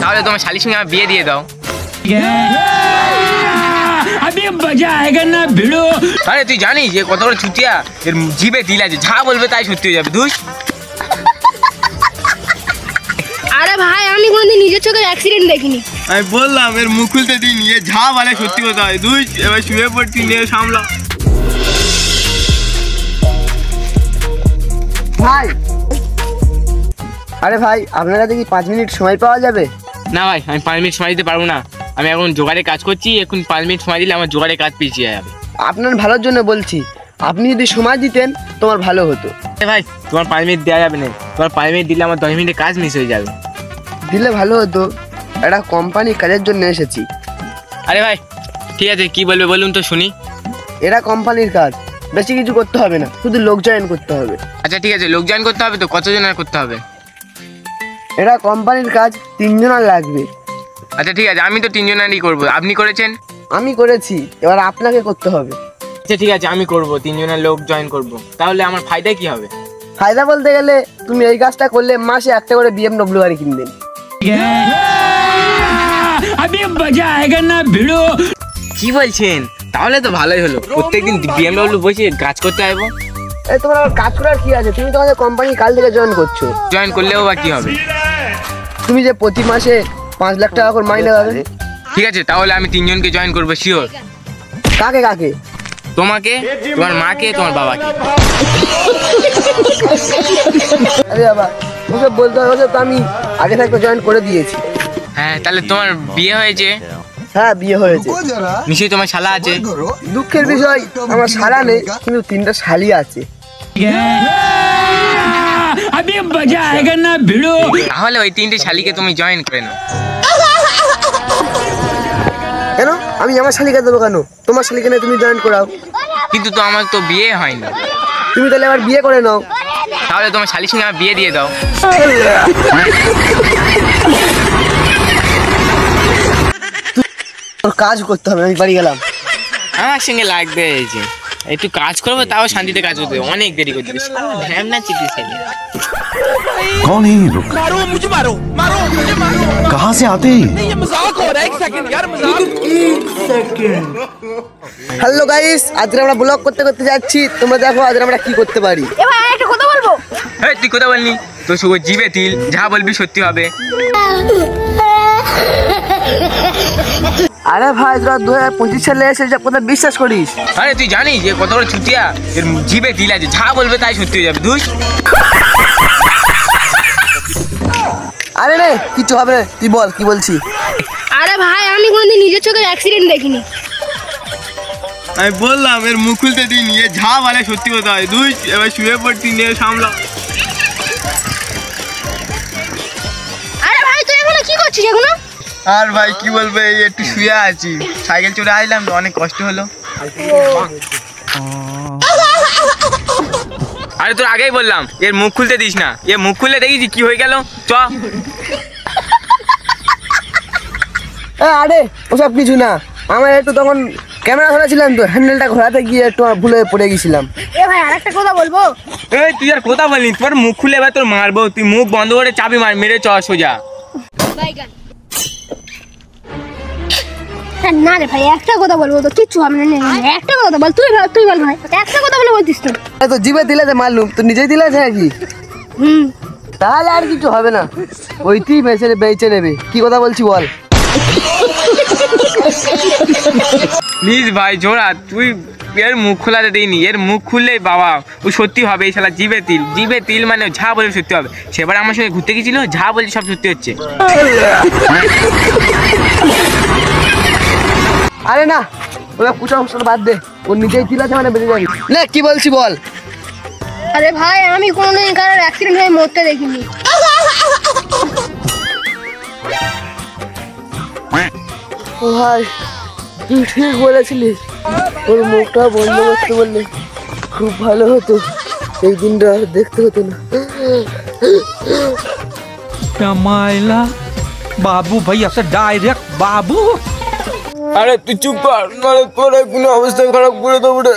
তাহলে তোমার শালির সঙ্গে আমার বিয়ে দিয়ে দাও। আরে তুই জানিস যে কত বড় ছুটিয়া, এর জিভে তিল আছে, যা বলবে তাই সত্যি হয়ে যাবে। ধুস। আরে ভাই আমি কোনদিন নিজের চোখে অ্যাক্সিডেন্ট দেখিনি। আমি বললাম এর মুখ খুলতে দিইনি, এ যা বলে সত্যি কথা হয়। ধুস, এবার শুয়ে পড়ছি, নিয়ে সামলা। ভাই আরে ভাই আপনার কাছে কি 5 মিনিট সময় পাওয়া যাবে? না ভাই, আমি 5 মিনিট সময় দিতে পারবো না। আমি এখন জোগাড়ে কাজ করছি, এখন 5 মিনিট সময় দিলে আমার জোগাড়ে কাজ পিছিয়ে যাবে। আপনার ভালোর জন্য বলছি, আপনি যদি সময় দিতেন তোমার ভালো হতো। ভাই তোমার 5 মিনিট দেওয়া যাবে না, তোমার 5 মিনিট দিলে আমার 10 মিনিটের কাজ মিস হয়ে যাবে। দিলে ভালো হতো, একটা কোম্পানি কাজের জন্য এসেছি। আরে ভাই ঠিক আছে, কি বলবে বলুন তো শুনি। এরা কোম্পানির কাজ, বেশি কিছু করতে হবে না, শুধু লোক জয়েন করতে হবে। আচ্ছা ঠিক আছে, লোক জয়েন করতে হবে তো কতজনের করতে হবে? এরা কোম্পানির কাজ 3 জনের লাগবে। আচ্ছা ঠিক আছে, আমি তো 3 জনেরই করবো। আপনি করেছেন? আমি করেছি, এবার আপনাকে করতে হবে। আচ্ছা ঠিক আছে, আমি করবো, 3 জনের লোক জয়েন করবো। তাহলে আমার ফায়দা কি হবে? ফায়দা বলতে গেলে তুমি এই কাজটা করলে মাসে একটা করে BMW গাড়ি কিনবেন। কি বলছেন? তাহলে তো ভালোই হলো, প্রত্যেকদিন BMW বসে কাজ করতে আসবো। এই তোমার আবার কাজ করার কি আছে? তুমি তো আমাদের কোম্পানি কাল থেকে জয়েন করছো। জয়েন করলেও বা কি হবে? তুমি যে প্রতি মাসে 5 লাখ টাকা করে মাইনে পাবে। ঠিক আছে, তাহলে আমি 3 জনকে জয়েন করবো শিওর। কাকে কাকে? তোমাকে, তোমার মাকে, তোমার বাবাকে। আরে বাবা ওসব বলতে হবে, ওসব তো আমি আগে থাকতে জয়েন করে দিয়েছি। হ্যাঁ, তাহলে তোমার বিয়ে হয়েছে? হ্যাঁ বিয়ে হয়েছে। নিশ্চয়ই তোমার শালা আছে? দুঃখের বিষয় আমার শালা নেই, কিন্তু 3টা শালি আছে। তাহলে ওই 3টে শালিকে তুমি জয়েন করে নাও। কেন আমি আমার শালিকে দেবো কেন? তোমার শালিকে নিয়ে তুমি জয়েন করাও। কিন্তু তো আমার তো বিয়ে হয়নি। তুমি তাহলে আবার বিয়ে করে নাও। তাহলে তোমার শালির সঙ্গে আমার বিয়ে দিয়ে দাও। তোর কাজ করতে হবে, আমি বাড়ি গেলাম। আমার সঙ্গে লাগবে এই যে একটু কাজ করবো, তাও শান্তিতে কাজ করতে হবে, অনেক দেরি করতে হবে। ঢ্যামনা চিটিস है। कौन है ये लोग? मारो मुझे, मारो मारो मुझे, मारो। कहाँ से आते हैं? नहीं ये मजाक हो रहा है, 1 सेकंड यार, मजाक। হ্যালো গাইস, আজকে আমরা ব্লগ করতে করতে যাচ্ছি, তোমরা দেখো আজকে আমরা কি করতে পারি। এ ভাই একটা কথা বলবো। এই তুই কথা বলনি, তোর সঙ্গে জিভে তিল, যা বলবি সত্যি হবে। আরে ভাই তোরা 2025 সালে এসে যা কথা বিশ্বাস করিস? আরে তুই জানিস যে কত বড় ছুটিয়া, এর জিভে তিল আছে, যা বলবে তাই সত্যি হয়ে যাবে। ধুস। আরে রে কিছু হবে না, তুই বল কি বলছি। আরে ভাই আমি কোনদিন নিজের চোখে অ্যাক্সিডেন্ট দেখিনি। আমি বললাম এর মুখ খুলতে দিইনি, এ যা বলে সত্যি কথা হয়। ধুস, এবার শুয়ে পড়ছি, নিয়ে সামলা। আরে ভাই তুই এখনো কি করছিস এখনো? আর ভাই কি বলবো, এই একটু শুয়ে আছি, সাইকেল চড়ে আসলাম তো, অনেক কষ্ট হলো। আরে তোর আগেই বললাম এর মুখ খুলতে দিস না, এ মুখ খুললে দেখিস কি হয়ে গেল। চ। আরে ওসব কিছু না, আমার একটু তখন ক্যামেরা ধরেছিলাম তো, হ্যান্ডেলটা ঘোরাতে গিয়ে একটু ভুলে পড়ে গেছিলাম। এ ভাই আরেকটা কথা বলবো। এই তুই আর কথা বলনি, তোর মুখ খুলে এবার তোর মারবো। তুই মুখ বন্ধ করে চাবি মার, মেরে চ সোজা। না রে ভাই একটা কথা বলবো তো, কিচ্ছু হবে না। একটা কথা বল, তুই বল ভাই, একটা কথা বলে বলতিস তো। তো জিভে দিলে যে মারলুম, তো নিজেই দিলে নাকি? তাহলে আর কিছু হবে না, ওইটি বেঁচে নেবে। কি কথা বলছি বল। প্লিজ ভাই জোড়া, তুই এর মুখ খোলাতে দিইনি, এর মুখ খুললেই বাবা ও সত্যি হবে। এই শালা জিভে তিল, জিভে তিল মানে যা বলবে সত্যি হবে। সেবার আমার সঙ্গে ঘুরতে গেছিল, যা বলছি সব সত্যি হচ্ছে। আরে না ওরা পুষা পুষা বাদ দে, ও নিজেই তিল আছে মানে বেঁচে যাবি না। কি বলছি বল। আরে ভাই আমি কোনোদিন কারোর অ্যাক্সিডেন্ট হয়ে মরতে দেখিনি। ও ভাই তুই ঠিক বলেছিলিস, ওর মুখটা বন্ধ করতে বললে খুব ভালো হতো, এই দিনটা আর দেখতে হতো না। मायला बाबू भैया से डायरेक्ट बाबू। আরে তুই চুপ কর, নাহলে তোর কোনো অবস্থা খারাপ করে দেবো রে।